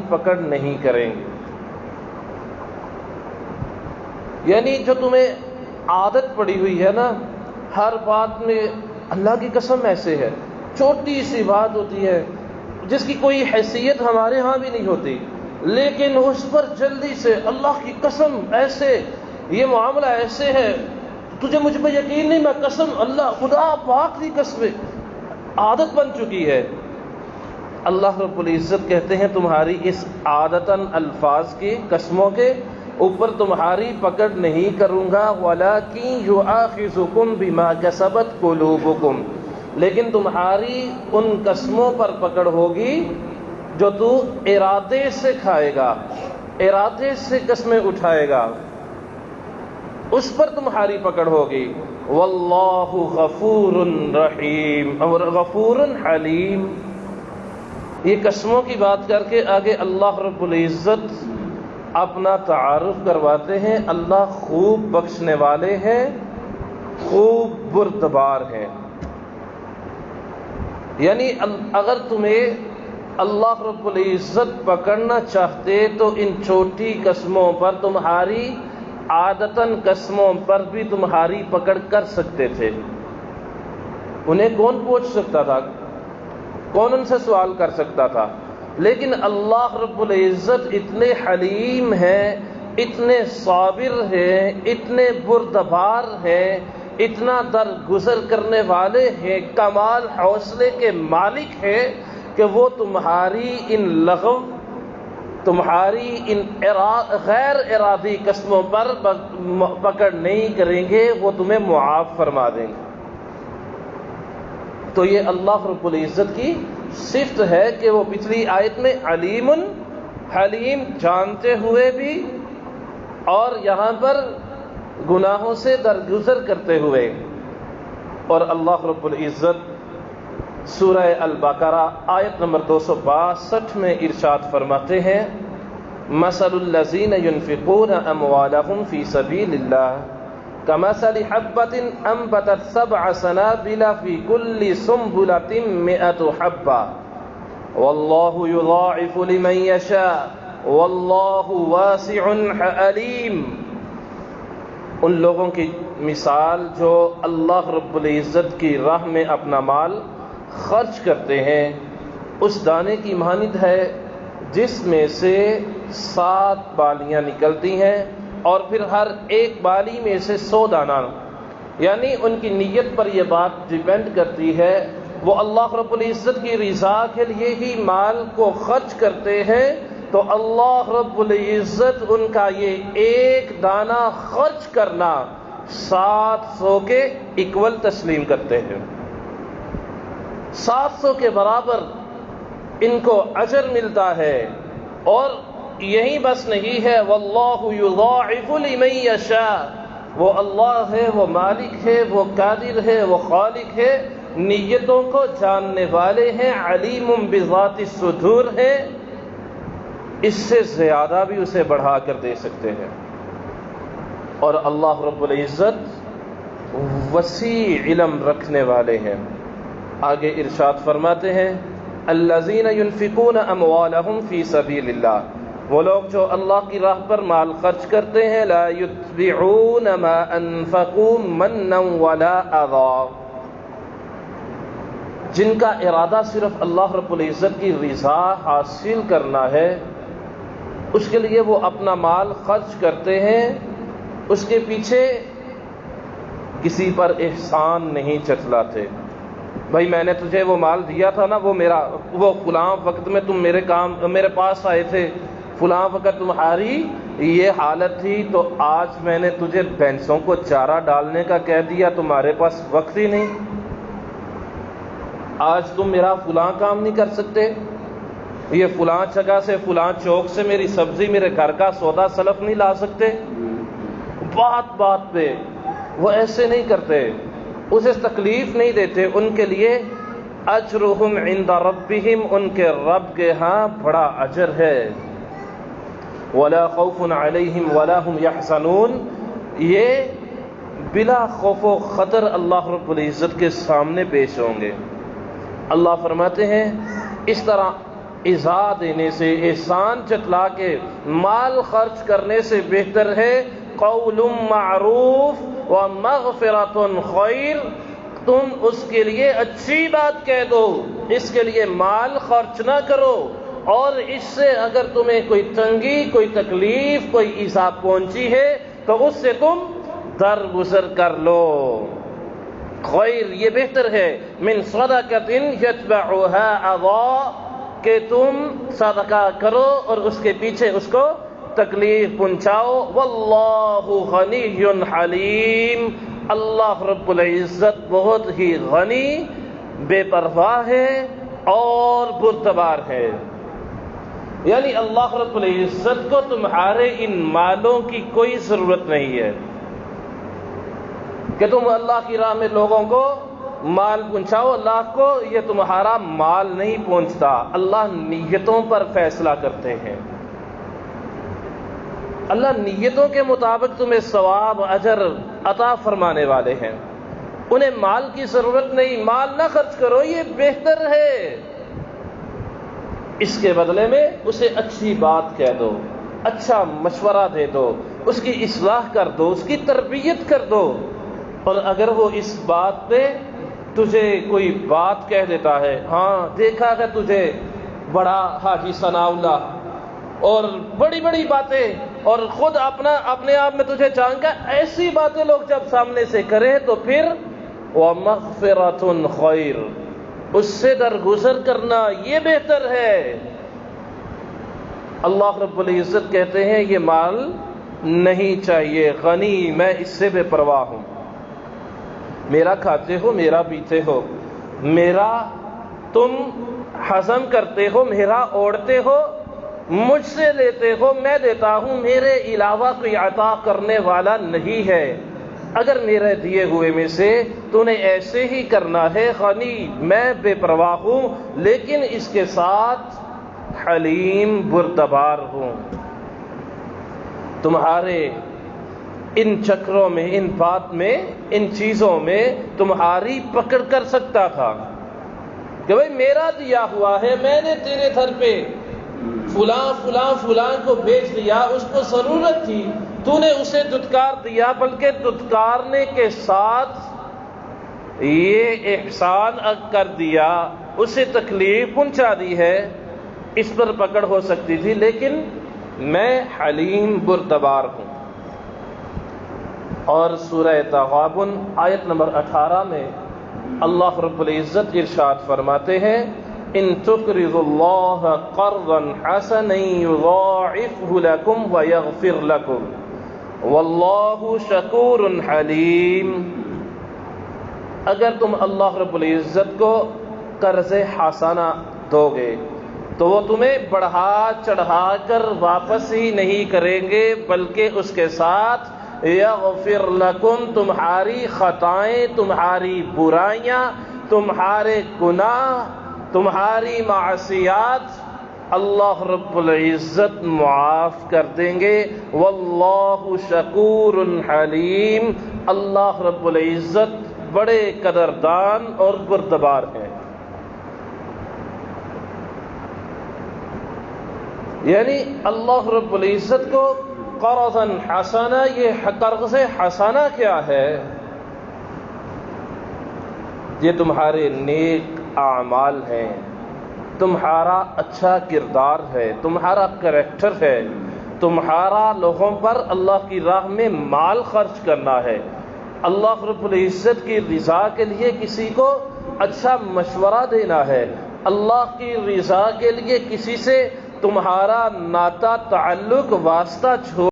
پکڑ نہیں کریں گے. یعنی جو تمہیں عادت پڑی ہوئی ہے نا، ہر بات میں اللہ کی قسم ایسے ہے، چھوٹی سی بات ہوتی ہے جس کی کوئی حیثیت ہمارے ہاں بھی نہیں ہوتی، لیکن اس پر جلدی سے اللہ کی قسم ایسے، یہ معاملہ ایسے ہے، تجھے مجھ پہ یقین نہیں، میں قسم اللہ خدا پاک کی قسم، عادت بن چکی ہے. اللہ رب العزت کہتے ہیں تمہاری اس عادتاً الفاظ کی، قسموں کے اوپر تمہاری پکڑ نہیں کروں گا، وَلَٰكِن يُؤَاخِذُكُم بِمَا كَسَبَتْ قُلُوبُكُم، لیکن تمہاری ان قسموں پر پکڑ ہوگی جو تو ارادے سے کھائے گا، ارادے سے قسمیں اٹھائے گا، اس پر تمہاری پکڑ ہوگی. واللہ غفور رحیم، اور غفور حلیم. یہ قسموں کی بات کر کے آگے اللہ رب العزت اپنا تعارف کرواتے ہیں. اللہ خوب بخشنے والے ہیں، خوب بردبار ہیں. یعنی اگر تمہیں اللہ رب العزت پکڑنا چاہتے تو ان چھوٹی قسموں پر، تمہاری عادتاً قسموں پر بھی تمہاری پکڑ کر سکتے تھے. انہیں کون پوچھ سکتا تھا، کون ان سے سوال کر سکتا تھا؟ لیکن اللہ رب العزت اتنے حلیم ہیں، اتنے صابر ہیں، اتنے بردبار ہیں، اتنا درگزر کرنے والے ہیں، کمال حوصلے کے مالک ہیں کہ وہ تمہاری ان لغو، تمہاری ان غیر ارادی قسموں پر پکڑ نہیں کریں گے، وہ تمہیں معاف فرما دیں گے. تو یہ اللہ رب العزت کی صفت ہے کہ وہ پچھلی آیت میں علیم حلیم، جانتے ہوئے بھی، اور یہاں پر گناہوں سے درگزر کرتے ہوئے. اور اللہ رب العزت سورہ البقرہ آیت نمبر 262 میں ارشاد فرماتے ہیں، مثل الذین ينفقون اموالهم فی سبیل اللہ کمثل حبة انبتت 7 سنابل فی کل سنبلة 100 حبة واللہ یضاعف لمن یشاء واللہ واسع علیم. ان لوگوں کی مثال جو اللہ رب العزت کی راہ میں اپنا مال خرچ کرتے ہیں، اس دانے کی مانند ہے جس میں سے 7 بالیاں نکلتی ہیں، اور پھر ہر ایک بالی میں سے 100 دانہ. یعنی ان کی نیت پر یہ بات ڈیپینڈ کرتی ہے، وہ اللہ رب العزت کی رضا کے لیے ہی مال کو خرچ کرتے ہیں، تو اللہ رب العزت ان کا یہ ایک دانہ خرچ کرنا 700 کے ایکول تسلیم کرتے ہیں. 700 کے برابر ان کو اجر ملتا ہے. اور یہی بس نہیں ہے، واللہ یضاعف لمن یشاء، وہ اللہ ہے، وہ مالک ہے، وہ قادر ہے، وہ خالق ہے، نیتوں کو جاننے والے ہیں، علیم بذات الصدور ہے، اس سے زیادہ بھی اسے بڑھا کر دے سکتے ہیں. اور اللہ رب العزت وسیع علم رکھنے والے ہیں. آگے ارشاد فرماتے ہیں، الذین ينفقون اموالهم فی سبیل اللہ، وہ لوگ جو اللہ کی راہ پر مال خرچ کرتے ہیں، لا یتبعون ما انفقوا منا ولا اذى، جن کا ارادہ صرف اللہ رب العزت کی رضا حاصل کرنا ہے، اس کے لیے وہ اپنا مال خرچ کرتے ہیں، اس کے پیچھے کسی پر احسان نہیں چتلاتے. بھائی میں نے تجھے وہ مال دیا تھا نا، وہ فلاں وقت میں تم میرے پاس آئے تھے، فلاں وقت تمہاری یہ حالت تھی، تو آج میں نے تجھے بھینسوں کو چارہ ڈالنے کا کہہ دیا، تمہارے پاس وقت ہی نہیں، آج تم میرا فلاں کام نہیں کر سکتے، یہ فلاں جگہ سے فلاں چوک سے میری سبزی، میرے گھر کا سودا سلف نہیں لا سکتے. بات بات پہ وہ ایسے نہیں کرتے، اسے تکلیف نہیں دیتے. ان کے لیے اجرہم عند ربہم، ان کے رب کے ہاں بڑا اجر ہے. ولا خوف علیہم ولا هم یحزنون، یہ بلا خوف و خطر اللہ رب العزت کے سامنے پیش ہوں گے. اللہ فرماتے ہیں اس طرح ایذا دینے سے، احسان جتلا کے مال خرچ کرنے سے بہتر ہے قول معروف و مغفرۃ خیر، تم اس کے لیے اچھی بات کہہ دو، اس کے لیے مال خرچ نہ کرو، اور اس سے اگر تمہیں کوئی تنگی، کوئی تکلیف، کوئی ایذا پہنچی ہے تو اس سے تم درگزر کر لو۔ خیر یہ بہتر ہے من صدقۃ یتبعها اذی، کہ تم صدقہ کرو اور اس کے پیچھے اس کو تکلیف پہنچاؤ۔ واللہ غنی حلیم، اللہ رب العزت بہت ہی غنی، بے پرواہ ہے اور بردبار ہے۔ یعنی اللہ رب العزت کو تمہارے ان مالوں کی کوئی ضرورت نہیں ہے کہ تم اللہ کی راہ میں لوگوں کو مال پہنچاؤ، اللہ کو یہ تمہارا مال نہیں پہنچتا، اللہ نیتوں پر فیصلہ کرتے ہیں، اللہ نیتوں کے مطابق تمہیں ثواب اجر عطا فرمانے والے ہیں، انہیں مال کی ضرورت نہیں، مال نہ خرچ کرو، یہ بہتر ہے، اس کے بدلے میں اسے اچھی بات کہہ دو، اچھا مشورہ دے دو، اس کی اصلاح کر دو، اس کی تربیت کر دو، اور اگر وہ اس بات پہ تجھے کوئی بات کہہ دیتا ہے، ہاں دیکھا ہے تجھے بڑا حاجی ثناء اللہ اور بڑی بڑی باتیں، اور خود اپنے آپ میں تجھے جانکا، ایسی باتیں لوگ جب سامنے سے کریں تو پھر وَمَغْفِرَةٌ خَيْرٌ، اس سے درگزر کرنا یہ بہتر ہے۔ اللہ رب العزت کہتے ہیں یہ مال نہیں چاہیے، غنی میں اس سے بے پرواہ ہوں، میرا کھاتے ہو، میرا پیتے ہو، میرا تم ہضم کرتے ہو، میرا اوڑھتے ہو، مجھ سے لیتے ہو، میں دیتا ہوں، میرے علاوہ کوئی عطا کرنے والا نہیں ہے، اگر میرے دیے ہوئے میں سے تو نے ایسے ہی کرنا ہے، غنی میں بے پرواہ ہوں، لیکن اس کے ساتھ حلیم بردبار ہوں۔ تمہارے ان چکروں میں، ان بات میں، ان چیزوں میں تمہاری پکڑ کر سکتا تھا کہ بھئی میرا دیا ہوا ہے، میں نے تیرے گھر پہ فلاں کو بیچ دیا، اس کو ضرورت تھی، تو نے اسے دھتکار دیا، بلکہ دھتکارنے کے ساتھ یہ احسان کر دیا، اسے تکلیف پہنچا دی ہے، اس پر پکڑ ہو سکتی تھی، لیکن میں حلیم بردبار ہوں۔ اور سورہ تغابن آیت نمبر 18 میں اللہ رب العزت ارشاد فرماتے ہیں ان تقرضوا اللہ قرضا حسنا یضاعفه لكم ویغفر لكم واللہ شکور حلیم، اگر تم اللہ رب العزت کو قرض حسنہ دو گے تو وہ تمہیں بڑھا چڑھا کر واپس ہی نہیں کریں گے، بلکہ اس کے ساتھ یغفر لکم، تمہاری خطائیں، تمہاری برائیاں، تمہارے گناہ، تمہاری معصیات اللہ رب العزت معاف کر دیں گے۔ واللہ شکور حلیم، اللہ رب العزت بڑے قدردان اور بردبار ہیں۔ یعنی اللہ رب العزت کو قرضا حسنا، یہ قرض حسنا کیا ہے؟ یہ تمہارے نیک اعمال ہیں، تمہارا اچھا کردار ہے، تمہارا کریکٹر ہے، تمہارا لوگوں پر اللہ کی راہ میں مال خرچ کرنا ہے، اللہ رب العزت کی رضا کے لیے کسی کو اچھا مشورہ دینا ہے، اللہ کی رضا کے لیے کسی سے تمہارا ناتا تعلق واسطہ چھوڑ